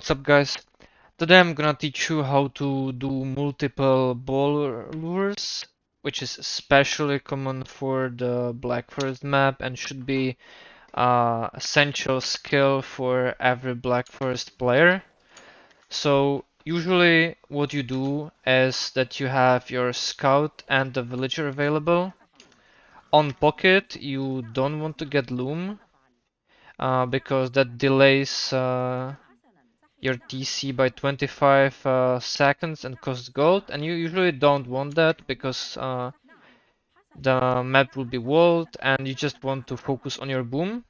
What's up, guys? Today I'm gonna teach you how to do multiple boar lures, which is especially common for the Blackforest map and should be essential skill for every Blackforest player. So usually what you do is that you have your scout and the villager available. On pocket you don't want to get loom because that delays your TC by 25 seconds and costs gold, and you usually don't want that because the map will be walled and you just want to focus on your boom.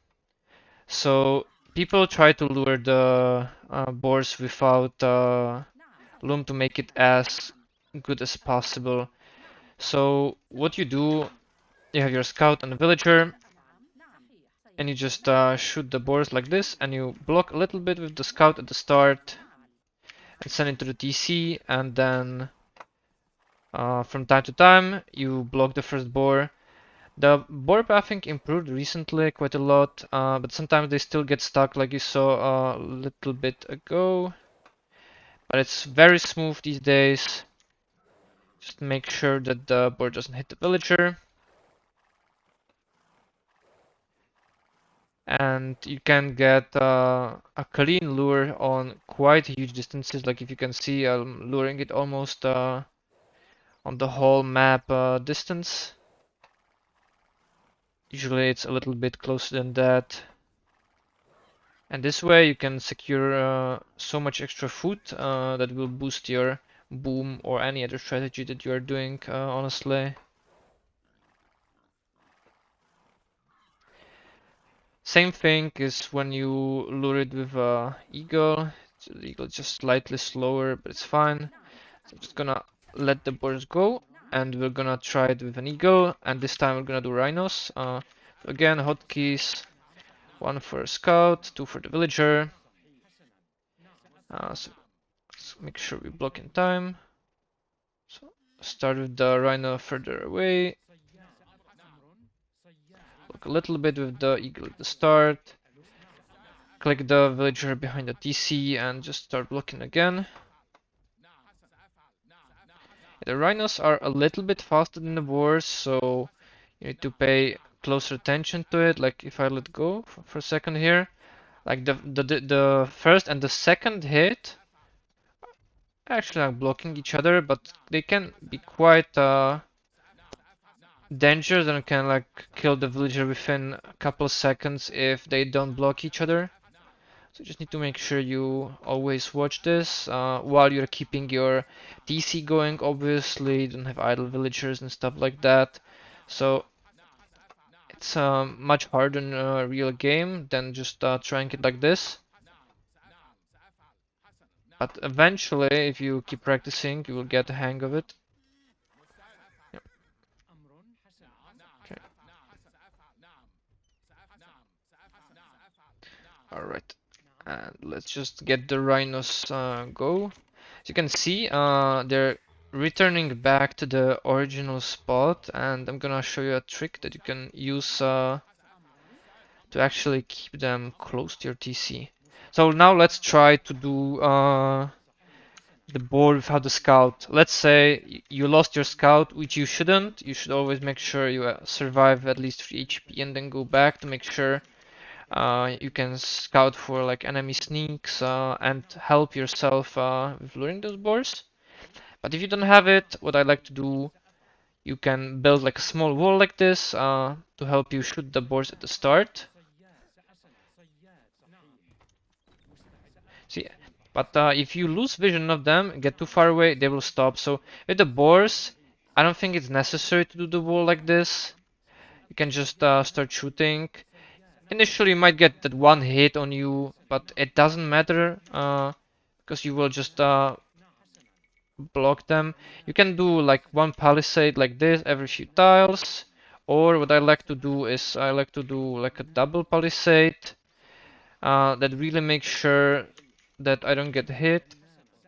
So people try to lure the boars without loom to make it as good as possible. So what you do, you have your scout and the villager, and you just shoot the boars like this, and you block a little bit with the scout at the start and send it to the TC, and then from time to time you block the first boar. The boar pathing improved recently quite a lot, but sometimes they still get stuck like you saw a little bit ago. But it's very smooth these days. Just make sure that the boar doesn't hit the villager. And you can get a clean lure on quite huge distances. Like if you can see, I'm luring it almost on the whole map distance. Usually it's a little bit closer than that. And this way you can secure so much extra food that will boost your boom or any other strategy that you are doing, honestly. Same thing is when you lure it with eagle. So the eagle is just slightly slower, but it's fine. So I'm just gonna let the boars go, and we're gonna try it with an eagle, and this time we're gonna do rhinos. Again, hotkeys, one for a scout, two for the villager. So let's make sure we block in time. So start with the rhino further away. Look a little bit with the eagle at the start. Click the villager behind the TC and just start blocking again. The rhinos are a little bit faster than the boars, so you need to pay closer attention to it. Like if I let go for a second here, like the first and the second hit actually are blocking each other, but they can be quite dangerous and can like kill the villager within a couple of seconds if they don't block each other. So you just need to make sure you always watch this while you're keeping your DC going. Obviously, you don't have idle villagers and stuff like that. So it's much harder in a real game than just trying it like this. But eventually, if you keep practicing, you will get the hang of it. Yep. Okay. Alright. And let's just get the rhinos go. As you can see, they're returning back to the original spot, and I'm gonna show you a trick that you can use to actually keep them close to your TC. So now let's try to do the board without the scout. Let's say you lost your scout, which you shouldn't. You should always make sure you survive at least 3 HP and then go back to make sure you can scout for like enemy sneaks and help yourself with luring those boars. But if you don't have it, what I like to do, you can build like a small wall like this to help you shoot the boars at the start. See, but if you lose vision of them, get too far away, they will stop. So with the boars, I don't think it's necessary to do the wall like this. You can just start shooting. Initially, you might get that one hit on you, but it doesn't matter because you will just block them. You can do like one palisade like this every few tiles, or what I like to do is I like to do like a double palisade that really makes sure that I don't get hit.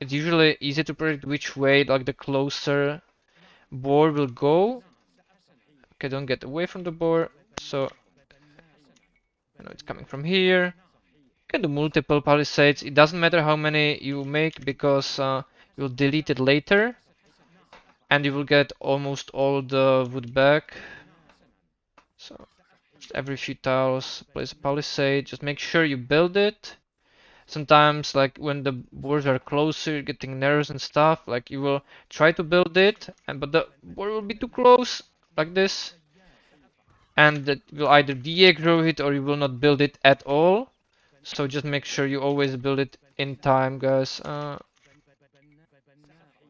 It's usually easy to predict which way like the closer boar will go. Okay, don't get away from the boar. So you know it's coming from here. can do multiple palisades. It doesn't matter how many you make because you'll delete it later and you will get almost all the wood back. So just every few tiles, place a palisade. Just make sure you build it. Sometimes, like when the boars are closer, you're getting nervous and stuff. Like you will try to build it, and but the boar will be too close, like this, and that will either de-aggro it or you will not build it at all. So just make sure you always build it in time, guys.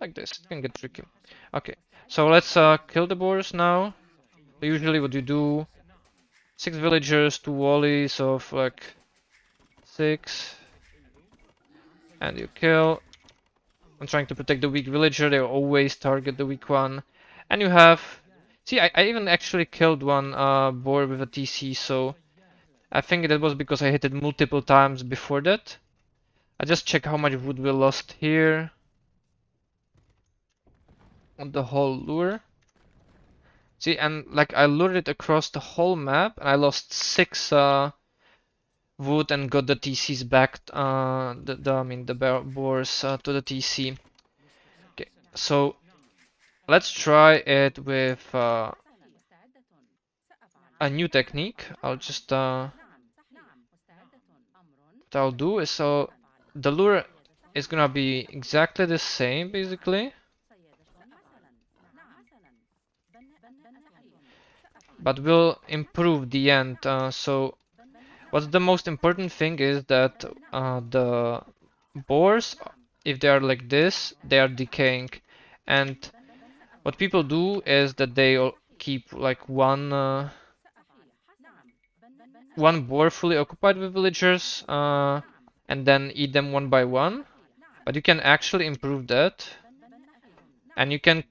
Like this, it can get tricky. Okay, so let's kill the boars now. Usually, what you do: 6 villagers, 2 wallies of like 6, and you kill. I'm trying to protect the weak villager. They always target the weak one, and you have. See, I even actually killed one boar with a TC, so I think that was because I hit it multiple times before that. I just check how much wood we lost here on the whole lure. See, and like I lured it across the whole map, and I lost 6 wood and got the TCs back. I mean the boars to the TC. Okay, so let's try it with a new technique. I'll just what I'll do is the lure is gonna be exactly the same basically, but we'll improve the end. So what's the most important thing is that the boars, if they are like this, they are decaying, and what people do is that they keep like one boar fully occupied with villagers, and then eat them one by one. But you can actually improve that, and you can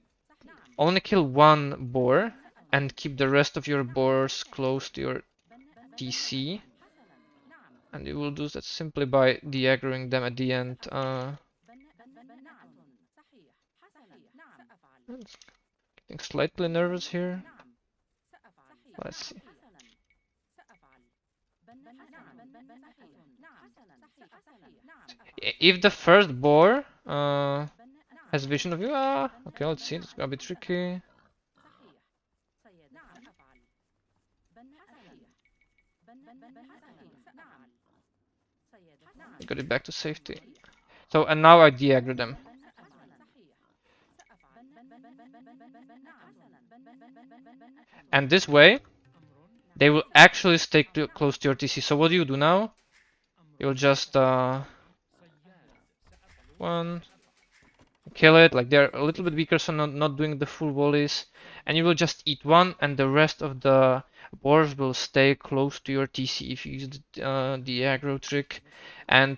only kill one boar and keep the rest of your boars close to your TC. And you will do that simply by de-aggroing them at the end. Getting slightly nervous here. Let's see. If the first boar has vision of you, okay, let's see. It's gonna be tricky. Got it back to safety. So, and now I de-aggro them. And this way, they will actually stay close to your TC. So what do you do now? You'll just one, kill it. Like they're a little bit weaker, so not doing the full volleys. And you will just eat one, and the rest of the boars will stay close to your TC if you use the aggro trick. And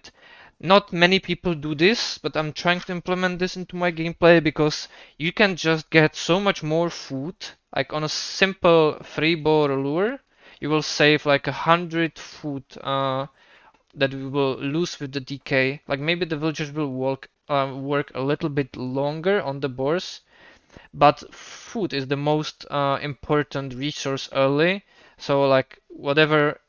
not many people do this, but I'm trying to implement this into my gameplay because you can just get so much more food. Like on a simple 3 boar lure, you will save like 100 food that we will lose with the decay. Like maybe the villagers will work a little bit longer on the boars, but food is the most important resource early. So like whatever,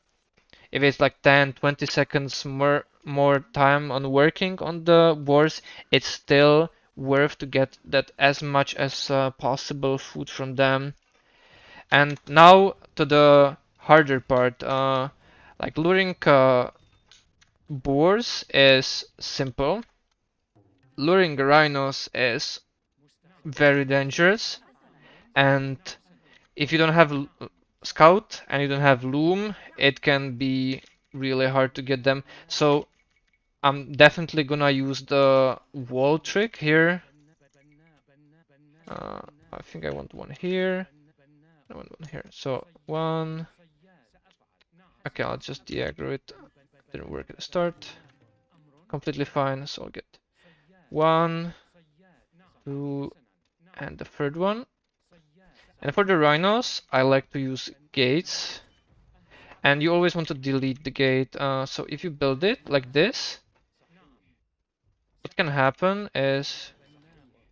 if it's like 10-20 seconds more time on working on the boars, it's still worth to get that as much as possible food from them. And now to the harder part, like luring boars is simple. Luring rhinos is very dangerous, and if you don't have scout and you don't have loom, it can be really hard to get them. So I'm definitely gonna use the wall trick here. I think I want one here. I want one here. So one. Okay, I'll just de-aggro it. Didn't work at the start. Completely fine. So I'll get 1, 2, and the third one. And for the rhinos, I like to use gates. And you always want to delete the gate. So if you build it like this, what can happen is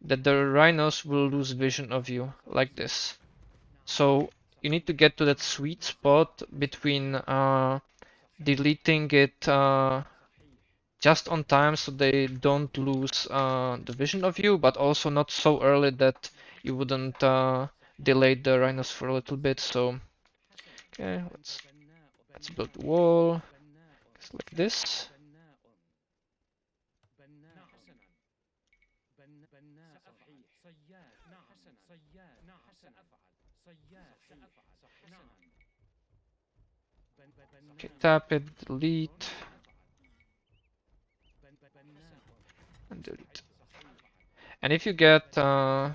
that the rhinos will lose vision of you, like this. So you need to get to that sweet spot between deleting it just on time so they don't lose the vision of you, but also not so early that you wouldn't delay the rhinos for a little bit. So okay, let's build the wall just like this. Okay, tap it, delete, and delete. And if you get a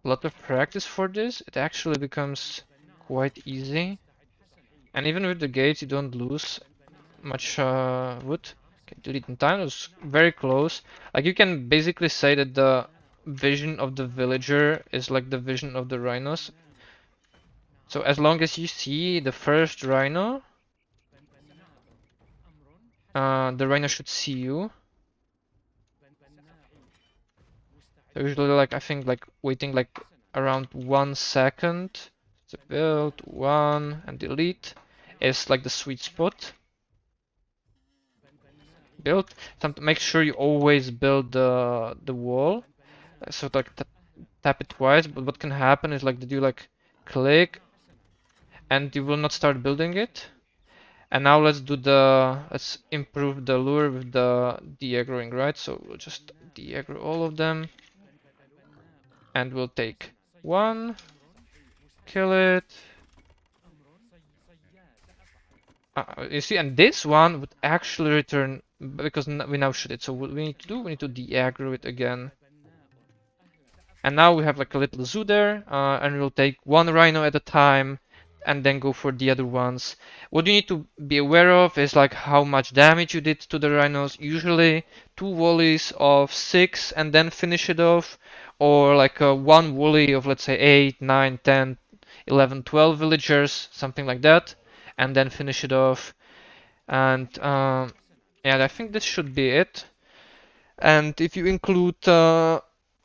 lot of practice for this, it actually becomes quite easy. And even with the gates, you don't lose much wood. Okay, delete in time. It was very close. Like you can basically say that the vision of the villager is like the vision of the rhinos. So as long as you see the first rhino, the rhino should see you. So usually like I think like waiting like around 1 second to build one and delete is like the sweet spot. Build. Make sure you always build the wall. So like tap it twice, but what can happen is like that you like click and you will not start building it. And now let's improve the lure with the de-aggroing, right? So we'll just de-aggro all of them and we'll take one, kill it. You see, and this one would actually return because we now shoot it. So what we need to do, we need to de-aggro it again. And now we have like a little zoo there, and we'll take one rhino at a time and then go for the other ones. What you need to be aware of is like how much damage you did to the rhinos. Usually 2 volleys of 6 and then finish it off, or like one volley of let's say 8, 9, 10, 11, 12 villagers, something like that, and then finish it off. And yeah, I think this should be it. And if you include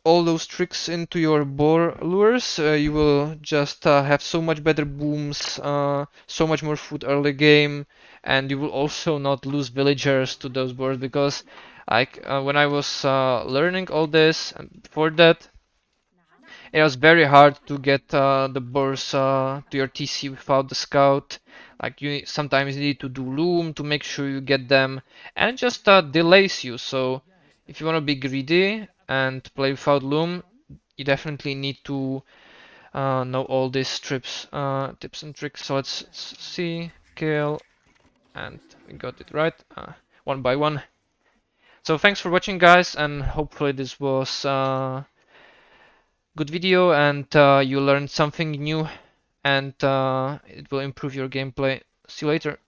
all those tricks into your boar lures, you will just have so much better booms, so much more food early game, and you will also not lose villagers to those boars because, like, when I was learning all this, and before that, it was very hard to get the boars to your TC without the scout. Like you sometimes you need to do loom to make sure you get them, and it just delays you. So if you want to be greedy and play without loom, you definitely need to know all these tips and tricks. So let's see, kill, and we got it right, one by one. So thanks for watching, guys, and hopefully this was good video and you learned something new and it will improve your gameplay. See you later.